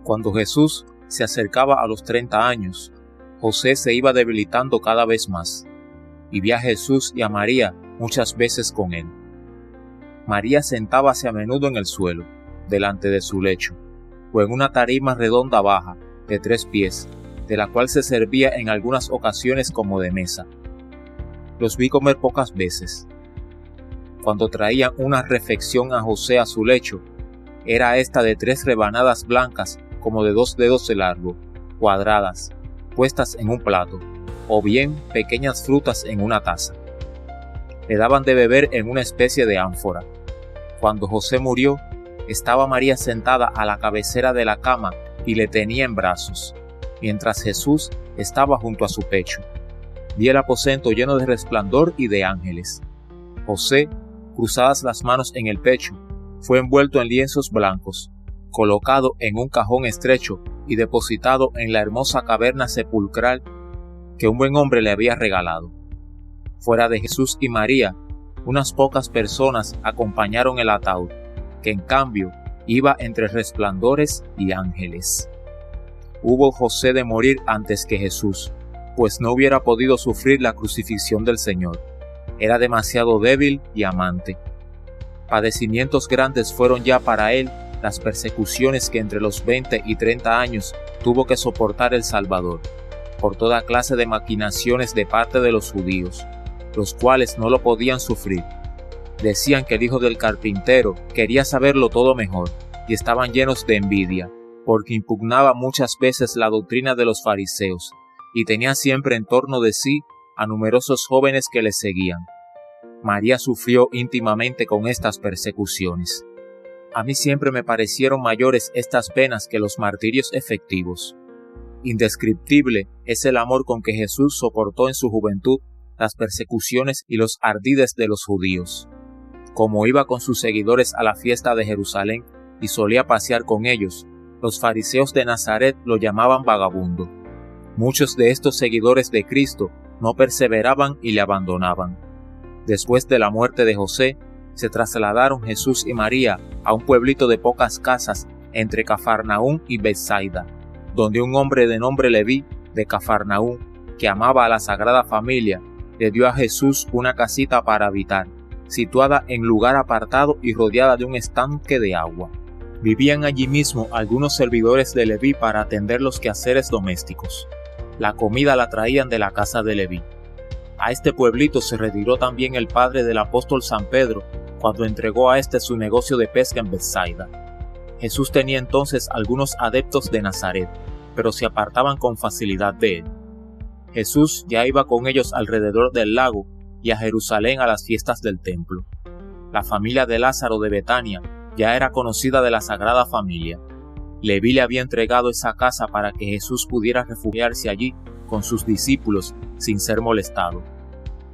Cuando Jesús se acercaba a los 30 años, José se iba debilitando cada vez más, y vi a Jesús y a María muchas veces con él. María sentábase a menudo en el suelo, delante de su lecho, o en una tarima redonda baja, de 3 pies, de la cual se servía en algunas ocasiones como de mesa. Los vi comer pocas veces. Cuando traían una refección a José a su lecho, era esta de 3 rebanadas blancas como de 2 dedos de largo, cuadradas, puestas en un plato, o bien pequeñas frutas en una taza. Le daban de beber en una especie de ánfora. Cuando José murió, estaba María sentada a la cabecera de la cama y le tenía en brazos, mientras Jesús estaba junto a su pecho. Vi el aposento lleno de resplandor y de ángeles. José, cruzadas las manos en el pecho, fue envuelto en lienzos blancos, colocado en un cajón estrecho y depositado en la hermosa caverna sepulcral que un buen hombre le había regalado. Fuera de Jesús y María, unas pocas personas acompañaron el ataúd, que en cambio iba entre resplandores y ángeles. Hubo José de morir antes que Jesús, pues no hubiera podido sufrir la crucifixión del Señor. Era demasiado débil y amante. Padecimientos grandes fueron ya para él las persecuciones que entre los 20 y 30 años tuvo que soportar el Salvador, por toda clase de maquinaciones de parte de los judíos, los cuales no lo podían sufrir. Decían que el hijo del carpintero quería saberlo todo mejor, y estaban llenos de envidia, porque impugnaba muchas veces la doctrina de los fariseos, y tenía siempre en torno de sí a numerosos jóvenes que le seguían. María sufrió íntimamente con estas persecuciones. A mí siempre me parecieron mayores estas penas que los martirios efectivos. Indescriptible es el amor con que Jesús soportó en su juventud las persecuciones y los ardides de los judíos. Como iba con sus seguidores a la fiesta de Jerusalén y solía pasear con ellos, los fariseos de Nazaret lo llamaban vagabundo. Muchos de estos seguidores de Cristo no perseveraban y le abandonaban. Después de la muerte de José, se trasladaron Jesús y María a un pueblito de pocas casas entre Cafarnaún y Betsaida, donde un hombre de nombre Leví de Cafarnaún, que amaba a la Sagrada Familia, le dio a Jesús una casita para habitar, situada en lugar apartado y rodeada de un estanque de agua. Vivían allí mismo algunos servidores de Leví para atender los quehaceres domésticos. La comida la traían de la casa de Leví. A este pueblito se retiró también el padre del apóstol San Pedro, cuando entregó a este su negocio de pesca en Betsaida. Jesús tenía entonces algunos adeptos de Nazaret, pero se apartaban con facilidad de él. Jesús ya iba con ellos alrededor del lago y a Jerusalén a las fiestas del templo. La familia de Lázaro de Betania ya era conocida de la Sagrada Familia. Leví le había entregado esa casa para que Jesús pudiera refugiarse allí con sus discípulos sin ser molestado.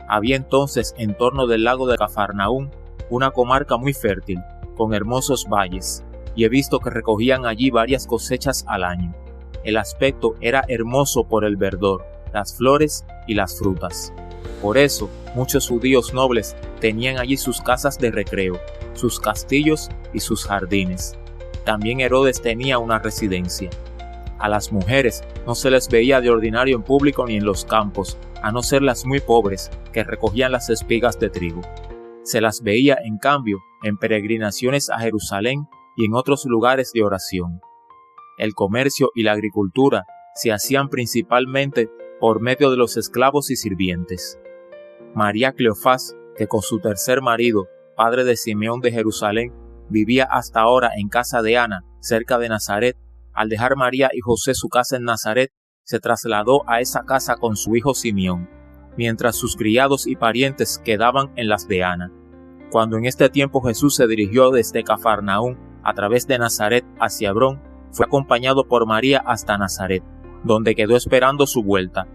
Había entonces en torno del lago de Cafarnaún una comarca muy fértil, con hermosos valles, y he visto que recogían allí varias cosechas al año. El aspecto era hermoso por el verdor, las flores y las frutas. Por eso, muchos judíos nobles tenían allí sus casas de recreo, sus castillos y sus jardines. También Herodes tenía una residencia. A las mujeres no se les veía de ordinario en público ni en los campos, a no ser las muy pobres, que recogían las espigas de trigo. Se las veía, en cambio, en peregrinaciones a Jerusalén y en otros lugares de oración. El comercio y la agricultura se hacían principalmente por medio de los esclavos y sirvientes. María Cleofás, que con su tercer marido, padre de Simeón de Jerusalén, vivía hasta ahora en casa de Ana, cerca de Nazaret, al dejar María y José su casa en Nazaret, se trasladó a esa casa con su hijo Simeón, mientras sus criados y parientes quedaban en las de Ana. Cuando en este tiempo Jesús se dirigió desde Cafarnaún a través de Nazaret hacia Hebrón, fue acompañado por María hasta Nazaret, donde quedó esperando su vuelta.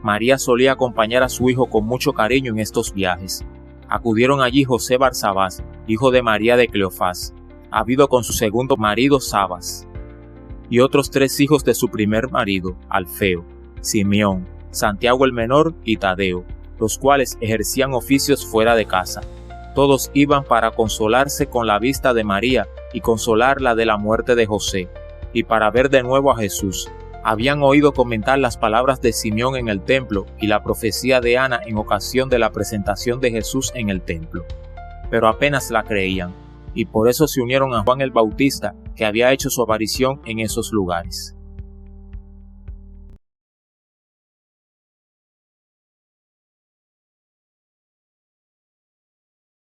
María solía acompañar a su hijo con mucho cariño en estos viajes. Acudieron allí José Barsabás, hijo de María de Cleofás, habido con su segundo marido Sabas, y otros 3 hijos de su primer marido, Alfeo, Simeón, Santiago el menor y Tadeo, los cuales ejercían oficios fuera de casa. Todos iban para consolarse con la vista de María y consolarla de la muerte de José. y para ver de nuevo a Jesús. Habían oído comentar las palabras de Simeón en el templo y la profecía de Ana en ocasión de la presentación de Jesús en el templo, pero apenas la creían, y por eso se unieron a Juan el Bautista, que había hecho su aparición en esos lugares.